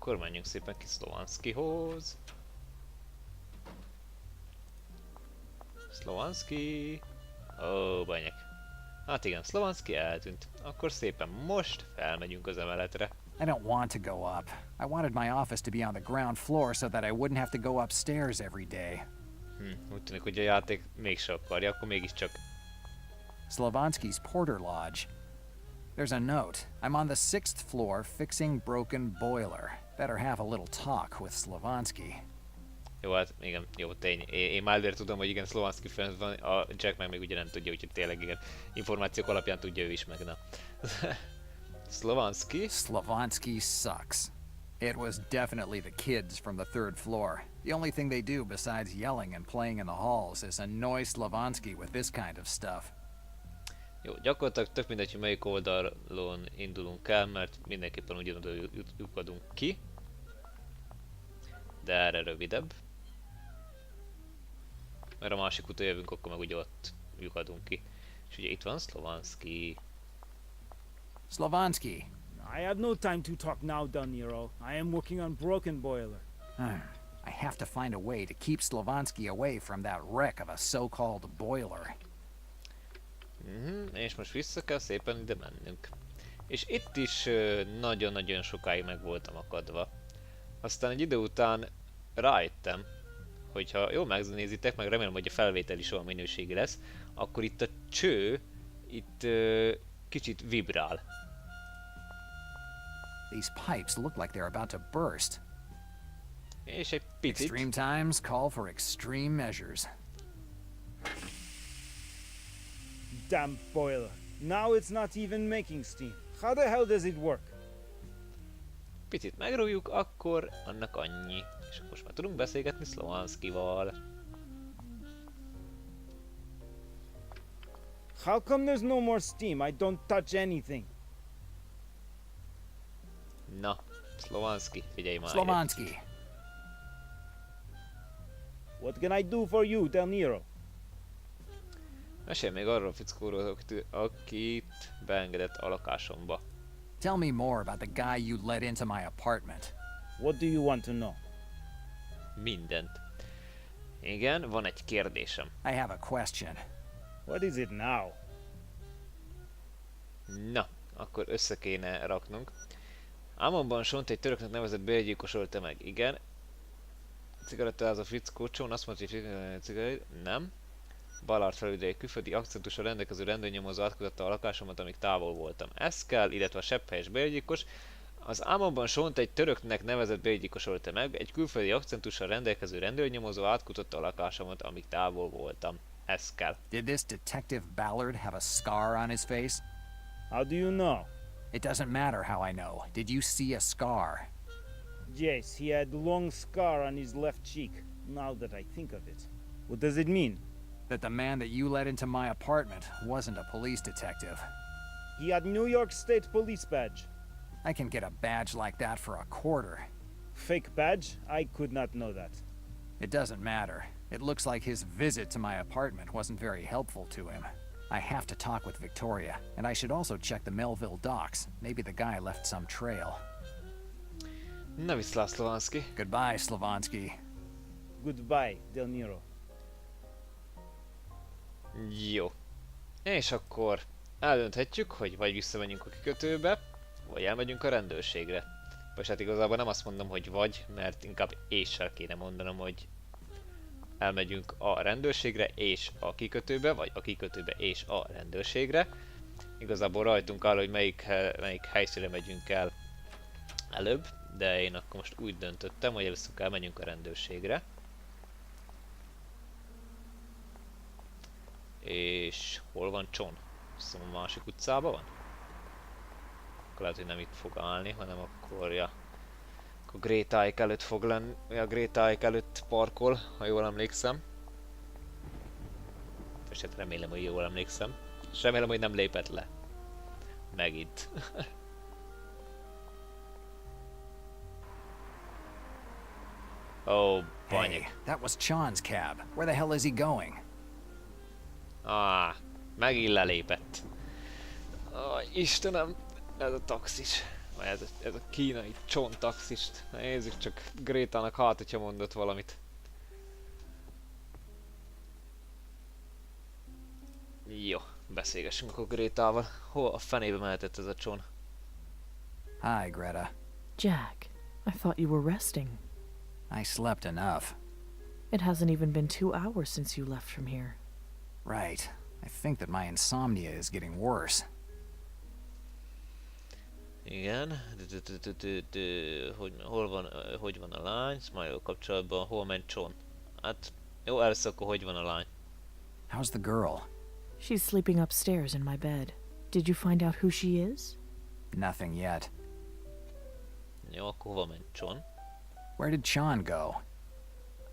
akkor menjünk szépen ki Szlovanszkihoz. Szlovanszki... Ó, banyek. Hát igen, Szlovanszki eltűnt. Akkor szépen most felmegyünk az emeletre. I don't want to go up. I wanted my office to be on the ground floor so that I wouldn't have to go upstairs every day. Úgy tűnik, hogy a játék mégse akarja, akkor mégiscsak. Slovanski's Porter Lodge. There's a note. I'm on the 6th floor fixing broken boiler. Better have a little talk with Slovanski. Jó, hát igen, jó tény. Én már előre tudom, hogy igen, Szlovanszki fent van, a Jack meg még ugye nem tudja, úgyhogy tényleg igen, információk alapján tudja ő is meg, na. Szlovanszki? Slovanski sucks. It was definitely the kids from the 3rd floor. The only thing they do besides yelling and playing in the halls is annoy Slovanski with this kind of stuff. Jó, gyakorlatilag tök mindegy, hogy melyik oldalon indulunk el, mert mindenképpen ugyanoda lyukadunk ki. De erre rövidebb. Mert a másik úton jövünk, akkor meg ugye ott lyukadunk ki. És ugye itt van Szlovanszki. Slovanski. I have no time to talk now, Daniro. I am working on broken boiler. I have to find a way to keep Slovanski away from that wreck of a so-called boiler. És most vissza kell szépen ide mennünk. És itt is nagyon-nagyon sokáig meg voltam akadva. Aztán egy idő után rájöttem, hogyha jól megnézitek, meg remélem, hogy a felvétel is olyan minőségi lesz, akkor itt a cső itt kicsit vibrál. These pipes look like they're about to burst. És egy picit... Extreme times call for extreme measures. Damn boiler. Now it's not even making steam. How the hell does it work? Picit megrúgjuk, akkor annak annyi. És most már tudunk beszélgetni Szlovanszkival. How come there's no more steam? I don't touch anything. Na, Szlovanszki, figyelj már. Slovanski. What can I do for you, Del Nero? Mesélj még arról a fickóról, akit beengedett a lakásomba. Tell me more about the guy you let into my apartment. What do you want to know? Mindent. Igen, van egy kérdésem. I have a question. What is it now? Na, akkor össze kéne raknunk. Álmomban Sont egy töröknek nevezett bérgyilkos ölte meg. Igen. Cigarettáz a fickó, Csón azt mondta, hogy cigarett... Nem. Ballard felüldei külföldi akcentussal rendelkező rendőrnyomozó átkutatta a lakásomat, amíg távol voltam. Ez kell, illetve a sebphelyes bérgyilkos. Az álmomban Sont egy töröknek nevezett bérgyilkos ölte meg, egy külföldi akcentussal rendelkező rendőrnyomozó átkutatta a lakásomat, amíg távol voltam. Ez kell. Did this Detective Ballard have a scar on his face? How do you know? It doesn't matter how I know. Did you see a scar? Yes, he had long scar on his left cheek. Now that I think of it. What does it mean? That the man that you let into my apartment wasn't a police detective. He had New York State police badge. I can get a badge like that for a quarter. Fake badge? I could not know that. It doesn't matter. It looks like his visit to my apartment wasn't very helpful to him. I have to talk with Victoria, and I should also check the Melville docks. Maybe the guy left some trail. Na viszlát, Szlovanszki. Goodbye, Slovanski. Goodbye, Del Nero. Jó. És akkor eldönthetjük, hogy vagy visszamegyünk a kikötőbe, vagy elmegyünk a rendőrségre. Vagy hát igazából nem azt mondom, hogy vagy, mert inkább éssel kéne mondanom, hogy elmegyünk a rendőrségre és a kikötőbe, vagy a kikötőbe és a rendőrségre. Igazából rajtunk áll, hogy melyik helyszínre megyünk el előbb, de én akkor most úgy döntöttem, hogy először elmegyünk a rendőrségre. És hol van Cson? Szóval a másik utcában van? Akkor lehet, hogy nem itt fog állni, hanem akkor, ja, akkor Grétáik előtt fog lenni, a Grétáik előtt parkol, ha jól emlékszem. És hát remélem, hogy jól emlékszem. És remélem, hogy nem lépett le. Megint. Oh, banyag. Hey, that was Chan's cab. Where the hell is he going? Megint lelépett. Istenem, ez a taxis. Ez a kínai csontaxist. Nézzük csak Grétának hát, hogyha mondott valamit. Jó, beszélgessünk akkor Grétával. Hol a fenébe mehetett ez a cson? Hi, Greta. Jack, I thought you were resting. I slept enough. It hasn't even been 2 hours since you left from here. Right. I think that my insomnia is getting worse. Igen. Hogy van a lány? Smile kapcsolatban. Hol ment cson? Hát, jó, először akkor hogy van a lány? How's the girl? She's sleeping upstairs in my bed. Did you find out who she is? Nothing yet. Jó, akkor hova ment cson? Where did Sean go?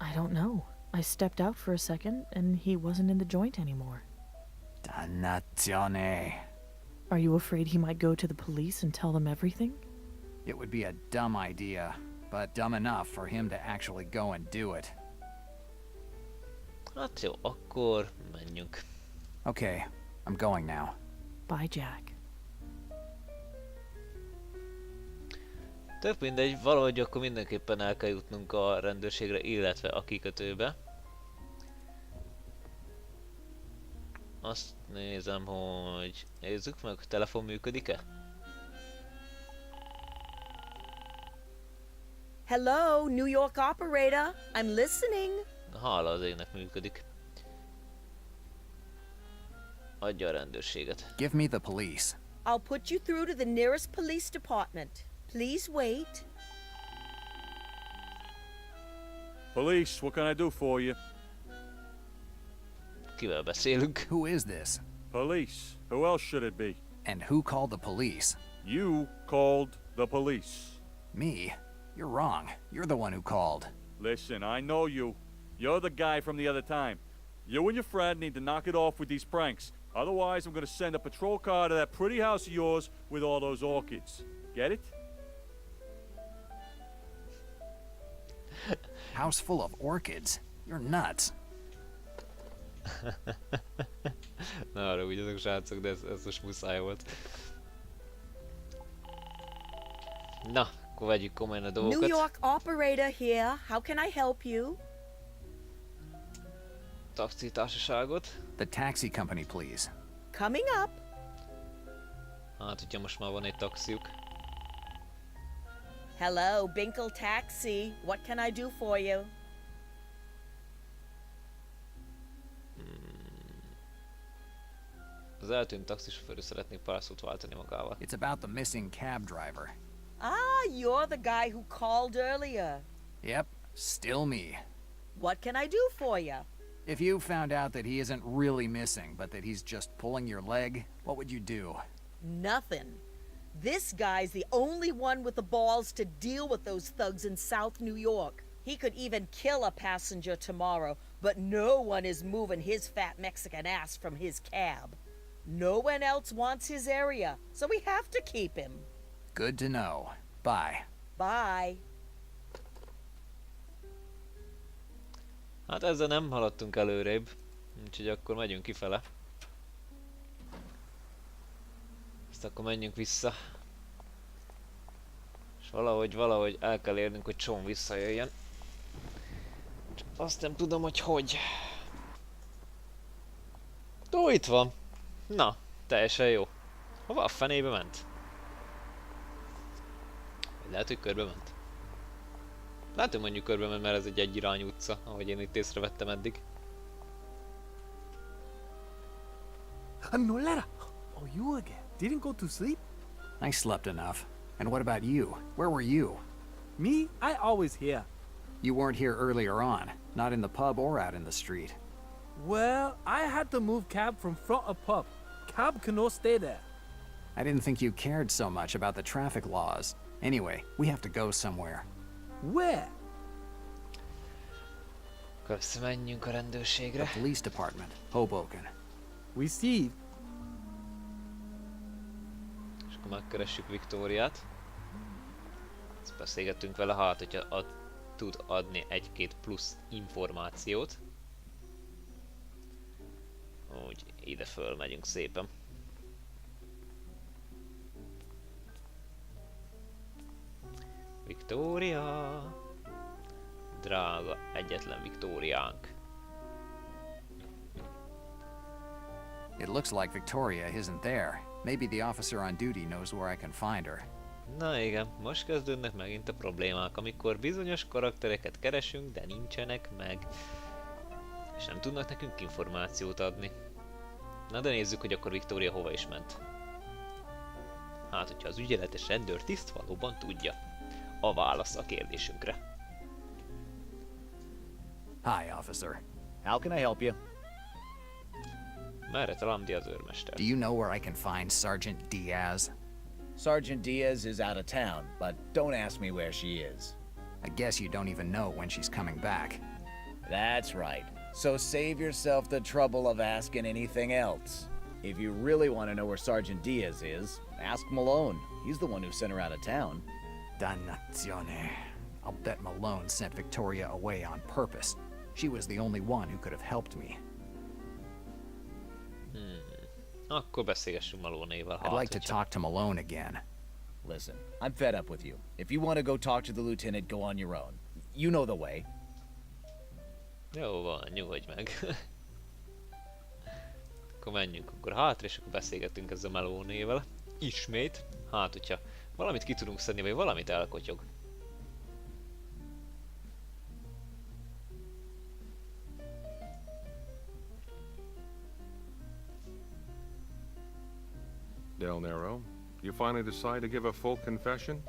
I don't know. I stepped out for a second and he wasn't in the joint anymore. Dannazione. Are you afraid he might go to the police and tell them everything? It would be a dumb idea, but dumb enough for him to actually go and do it. Hát jó, akkor menjünk. Okay, I'm going now. Bye, Jack. Tök mindegy, valahogy akkor mindenképpen el kell jutnunk a rendőrségre, illetve a kikötőbe. Azt nézem, hogy nézzük meg, a telefon működik-e? Hello, New York operator. I'm listening. Hála az égnek működik. Adja a rendőrséget. Give me the police. I'll put you through to the nearest police department. Please wait. Police, what can I do for you? Kivel beszélünk? Who is this? Police. Who else should it be? And who called the police? You called the police. Me? You're wrong. You're the one who called. Listen, I know you. You're the guy from the other time. You and your friend need to knock it off with these pranks. Otherwise, I'm gonna send a patrol car to that pretty house of yours with all those orchids. Get it? House full of orchids? You're nuts. Na arra úgy azok srácok, de ez most muszáj volt. Na, akkor vegyük komolyan a dolgokat. New York operator here. How can I help you? Taxi társaságot. The taxi company, please. Coming up. Hát, hogyha most már van egy taxiuk. Hello, Binkle Taxi. What can I do for you? Az eltűnt taxisofőr szeretnék pár szót váltani magával. It's about the missing cab driver. Ah, you're the guy who called earlier. Yep, still me. What can I do for you? If you found out that he isn't really missing, but that he's just pulling your leg, what would you do? Nothing. This guy's the only one with the balls to deal with those thugs in South New York. He could even kill a passenger tomorrow, but no one is moving his fat Mexican ass from his cab. No one else wants his area, so we have to keep him. Good to know. Bye. Bye. Hát ezzel nem haladtunk előrébb, úgyhogy akkor megyünk kifele. Ezt akkor menjünk vissza. És valahogy el kell érnünk, hogy Sean visszajöjjön. Csak azt nem tudom, hogy hogy. Ó, itt van. Na, teljesen jó. Hova a fenébe ment? Lehet, hogy körbe ment. Lehet, hogy mondjuk körbe ment, mert ez egy egyirányú utca, ahogy én itt észrevettem eddig. Nolera! Oh, you again. Didn't go to sleep? I slept enough. And what about you? Where were you? Me? I always here. You weren't here earlier on, not in the pub or out in the street. Well, I had to move cab from front of pub. Cab cannot stay there. I didn't think you cared so much about the traffic laws. Anyway, we have to go somewhere. Where? Akkor menjünk a rendőrségre. The police department, Hoboken. Received. És akkor megkeressük Viktóriát. Ezt beszélgettünk vele, hát hogyha tud adni egy-két plusz információt. Úgy ide föl megyünk szépen. Victoria! Drága, egyetlen Victoriánk. It looks like Victoria isn't there. Maybe the officer on duty knows where I can find her. Na igen, most kezdődnek megint a problémák, amikor bizonyos karaktereket keresünk, de nincsenek meg. És nem tudnak nekünk információt adni. Na de nézzük, hogy akkor Victoria hova is ment. Hát, hogyha az ügyeletes rendőrtiszt valóban tudja a válasz a kérdésünkre. Hi, officer. How can I help you? Merre találom Diaz őrmester? Do you know where I can find Sergeant Diaz? Sergeant Diaz is out of town, but don't ask me where she is. I guess you don't even know when she's coming back. That's right. So save yourself the trouble of asking anything else. If you really want to know where Sergeant Diaz is, ask Malone. He's the one who sent her out of town. Dannazione. I'll bet Malone sent Victoria away on purpose. She was the only one who could have helped me. Akkor beszélgessünk Malone-éval. I'd like to talk to Malone again. Listen, I'm fed up with you. If you want to go talk to the lieutenant, go on your own. You know the way. Jó van, nyugodj meg. Akkor menjünk akkor hátra, és akkor beszélgetünk ezzel Malone-ével. Ismét. Hát, hogyha valamit ki tudunk szedni, vagy valamit elkotyog. Del Nero, you finally decide to give a full confession?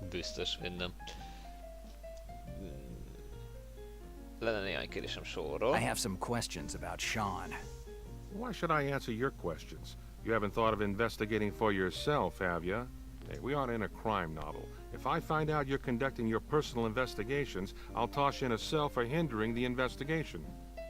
Biztos, hogy nem. Lenne néhány kérdésem sorról. I have some questions about Sean. Why should I answer your questions? You haven't thought of investigating for yourself, have you? Hey, we aren't in a crime novel. If I find out you're conducting your personal investigations, I'll toss you in a cell for hindering the investigation.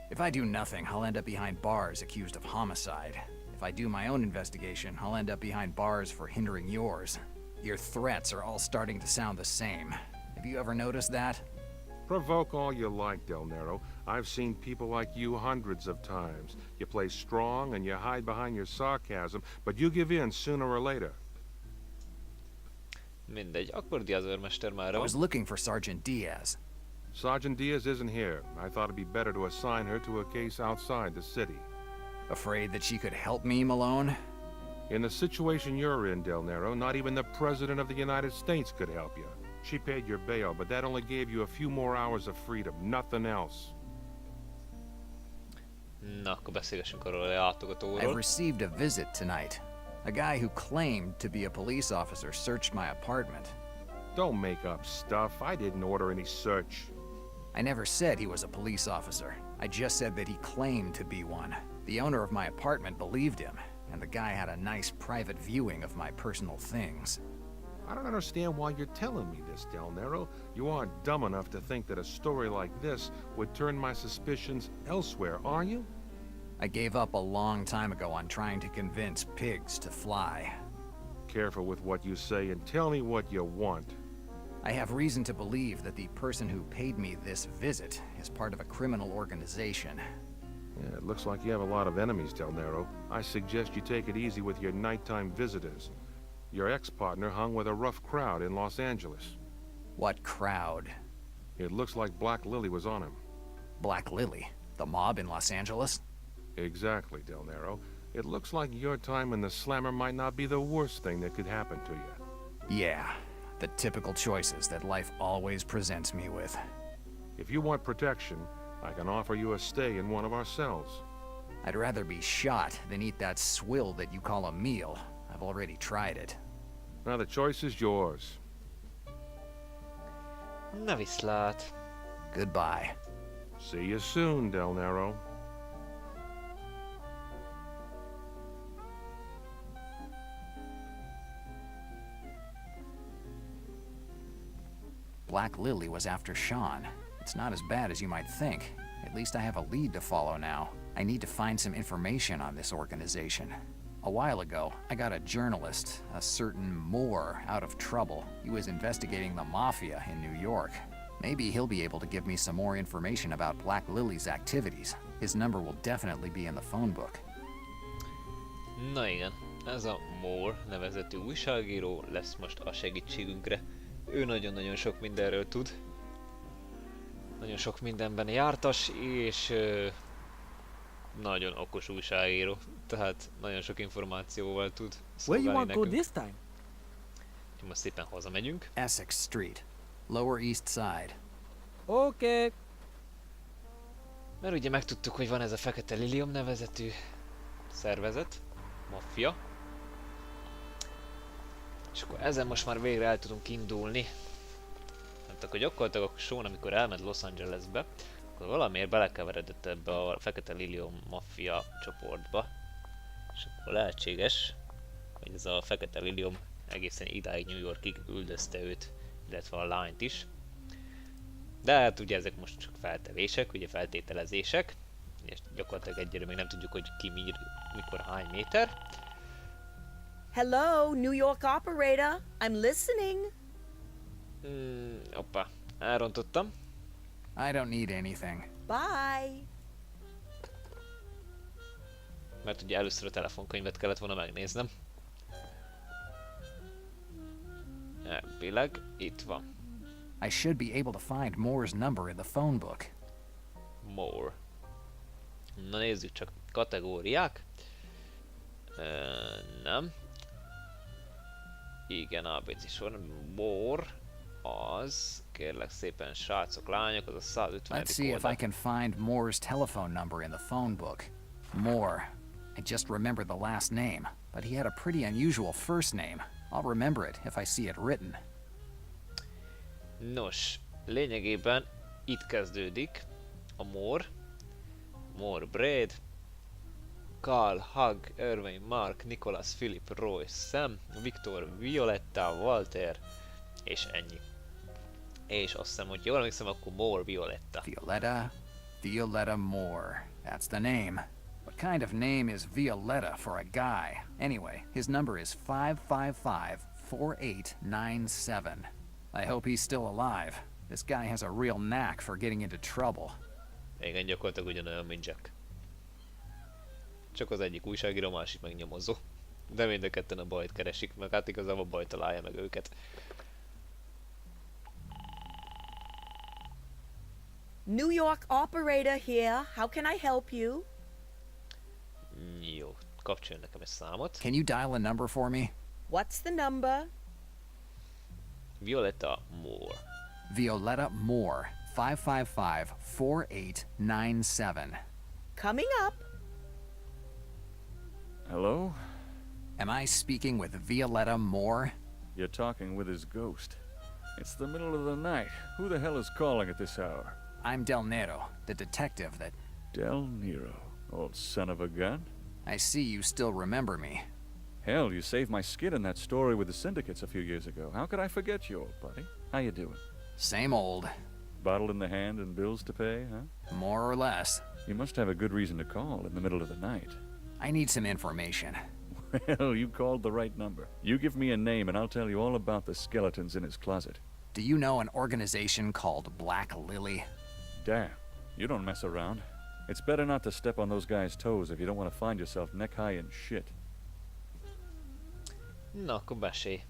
If I do nothing, I'll end up behind bars accused of homicide. If I do my own investigation, I'll end up behind bars for hindering yours. Your threats are all starting to sound the same. Have you ever noticed that? Provoke all you like, Del Nero. I've seen people like you hundreds of times. You play strong and you hide behind your sarcasm, but you give in sooner or later. Mindegy, akkor Diaz őrmester már I was looking for Sergeant Diaz. Sergeant Diaz isn't here. I thought it'd be better to assign her to a case outside the city. Afraid that she could help me, Malone? In the situation you're in, Del Nero, not even the President of the United States could help you. She paid your bail, but that only gave you a few more hours of freedom, nothing else. Na, akkor beszélgessünk arról a látogatóról. I've received a visit tonight. A guy who claimed to be a police officer searched my apartment. Don't make up stuff. I didn't order any search. I never said he was a police officer. I just said that he claimed to be one. The owner of my apartment believed him, and the guy had a nice private viewing of my personal things. I don't understand why you're telling me this, Del Nero. You aren't dumb enough to think that a story like this would turn my suspicions elsewhere, are you? I gave up a long time ago on trying to convince pigs to fly. Careful with what you say and tell me what you want. I have reason to believe that the person who paid me this visit is part of a criminal organization. Yeah, it looks like you have a lot of enemies, Del Nero. I suggest you take it easy with your nighttime visitors. Your ex-partner hung with a rough crowd in Los Angeles. What crowd? It looks like Black Lily was on him. Black Lily? The mob in Los Angeles? Exactly, Del Nero. It looks like your time in the slammer might not be the worst thing that could happen to you. Yeah, the typical choices that life always presents me with. If you want protection, I can offer you a stay in one of our cells. I'd rather be shot than eat that swill that you call a meal. I've already tried it. Now the choice is yours. Na viszlát. Goodbye. See you soon, Del Nero. Black Lily was after Sean. It's not as bad as you might think. At least I have a lead to follow now. I need to find some information on this organization. A while ago, I got a journalist, a certain Moore, out of trouble. He was investigating the Mafia in New York. Maybe he'll be able to give me some more information about Black Lily's activities. His number will definitely be in the phone book. Na igen, ez a Moore nevezetű újságíró lesz most a segítségünkre. Ő nagyon-nagyon sok mindenről tud. Nagyon sok mindenben jártas, és nagyon okos újságíró. Tehát nagyon sok információval tud Where you szolgálni want to go nekünk. this time? Most szépen hazamegyünk. Essex Street, Lower East Side. Okay. Mert ugye megtudtuk, hogy van ez a Fekete Liliom nevezetű szervezet, maffia. És akkor ezen most már végre el tudunk indulni. Hát akkor gyakorlatilag a Sean, amikor elment Los Angelesbe, akkor valamiért belekeveredett ebbe a Fekete Liliom maffia csoportba. És akkor lehetséges, hogy ez a Fekete Liliom egészen idáig New Yorkig üldözte őt, illetve a lányt is. De hát ugye ezek most csak feltevések, ugye feltételezések. És gyakorlatilag egyelőre még nem tudjuk, hogy ki mikor hány méter. Hello, New York operator. I'm listening. Hoppá, elrontottam. I don't need anything. Bye. Mert ugye először a telefonkönyvet kellett volna megnéznem. Elvileg itt van. I should be able to find Moore's number in the phone book. More. Na nézzük csak, kategóriák. Nem. Igen, ABC sor. More az, kérlek szépen srácok, lányok, az a 150. Let's see if I can find Moore's telephone number in the phone book. Moore. I just remembered the last name, but he had a pretty unusual first name. I'll remember it if I see it written. Nos, lényegében itt kezdődik a Moore. Moore Braid, Carl, Hug, Irving, Mark, Nicholas, Philip, Roy, Sam, Victor, Violetta, Walter, és ennyi. És azt hiszem, hogy jól emlékszem, akkor Moore Violetta. Violetta Moore. That's the name. What kind of name is Violetta for a guy? Anyway, his number is 555-4897. I hope he's still alive. This guy has a real knack for getting into trouble. Igen, gyakorlatilag ugyanolyan, mint Jack. Csak az egyik újságíró, a másik meg nyomozó. De mind a ketten a bajt keresik, meg hát igazából a baj találja meg őket. New York operator here. How can I help you? Jó, kapcsoljon nekem egy számot. Can you dial a number for me? What's the number? Violetta Moore. Violetta Moore. 555-4897. Coming up. Hello? Am I speaking with Violetta Moore? You're talking with his ghost. It's the middle of the night. Who the hell is calling at this hour? I'm Del Nero, the detective that... Del Nero, old son of a gun. I see you still remember me. Hell, you saved my skin in that story with the syndicates a few years ago. How could I forget you, old buddy? How you doing? Same old. Bottle in the hand and bills to pay, huh? More or less. You must have a good reason to call in the middle of the night. I need some information. Well, you called the right number. You give me a name and I'll tell you all about the skeletons in his closet. Do you know an organization called Black Lily? Damn, you don't mess around. It's better not to step on those guys' toes if you don't want to find yourself neck-high in shit. Na, akkor mesélj.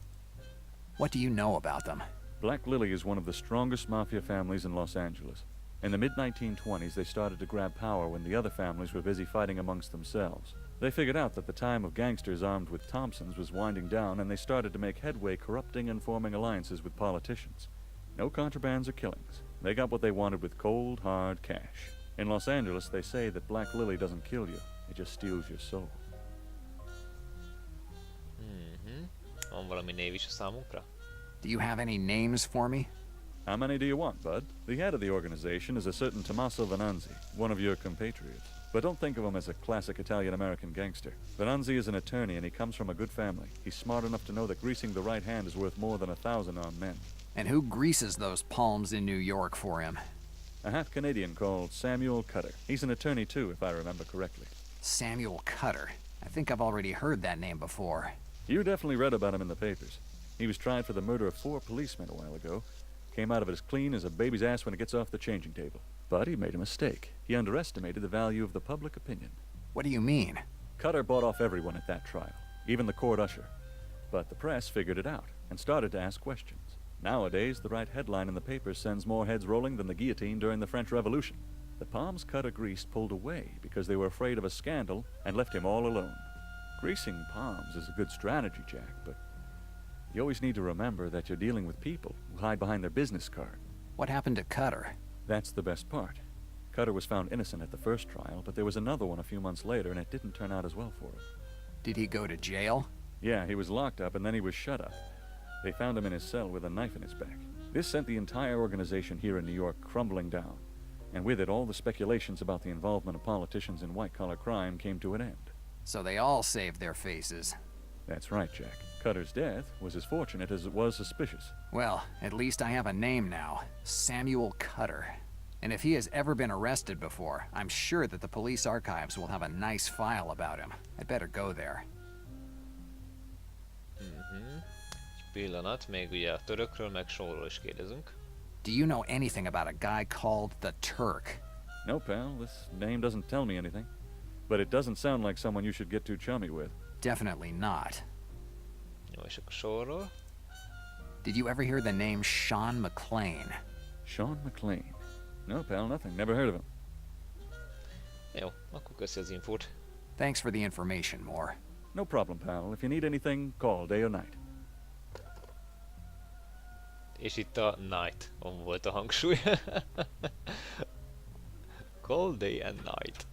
What do you know about them? Black Lily is one of the strongest mafia families in Los Angeles. In the mid-1920s, they started to grab power when the other families were busy fighting amongst themselves. They figured out that the time of gangsters armed with Thompsons was winding down, and they started to make headway corrupting and forming alliances with politicians. No contrabands or killings. They got what they wanted with cold, hard cash. In Los Angeles, they say that Black Lily doesn't kill you, it just steals your soul. Van valami név is a számunkra? Do you have any names for me? How many do you want, bud? The head of the organization is a certain Tommaso Venanzi, one of your compatriots. But don't think of him as a classic Italian-American gangster. Venanzi is an attorney and he comes from a good family. He's smart enough to know that greasing the right hand is worth more than 1,000 armed men. And who greases those palms in New York for him? A half-Canadian called Samuel Cutter. He's an attorney too, if I remember correctly. Samuel Cutter. I think I've already heard that name before. You definitely read about him in the papers. He was tried for the murder of 4 policemen a while ago. Came out of it as clean as a baby's ass when it gets off the changing table. But he made a mistake. He underestimated the value of the public opinion. What do you mean? Cutter bought off everyone at that trial, even the court usher. But the press figured it out and started to ask questions. Nowadays, the right headline in the paper sends more heads rolling than the guillotine during the French Revolution. The palms Cutter greased pulled away because they were afraid of a scandal and left him all alone. Greasing palms is a good strategy, Jack, but you always need to remember that you're dealing with people who hide behind their business card. What happened to Cutter? That's the best part. Cutter was found innocent at the first trial, but there was another one a few months later, and it didn't turn out as well for him. Did he go to jail? Yeah, he was locked up, and then he was shut up. They found him in his cell with a knife in his back. This sent the entire organization here in New York crumbling down, and with it all the speculations about the involvement of politicians in white-collar crime came to an end. So they all saved their faces. That's right, Jack. Cutter's death was as fortunate as it was suspicious. Well, at least I have a name now. Samuel Cutter. And if he has ever been arrested before, I'm sure that the police archives will have a nice file about him. I'd better go there. Pillanat, még ugye a törökről meg Seanról is kérdezünk. Do you know anything about a guy called the Turk? No, pal, this name doesn't tell me anything. But it doesn't sound like someone you should get too chummy with. Definitely not. Jó, és akkor Seanról. Did you ever hear the name Sean McLean? Sean McLean? No, pal, nothing. Never heard of him. Jó, akkor köszi az infót. Thanks for the information, Moore. No problem, pal. If you need anything, call day or night. És itt a night-on volt a hangsúly. Cold day and night.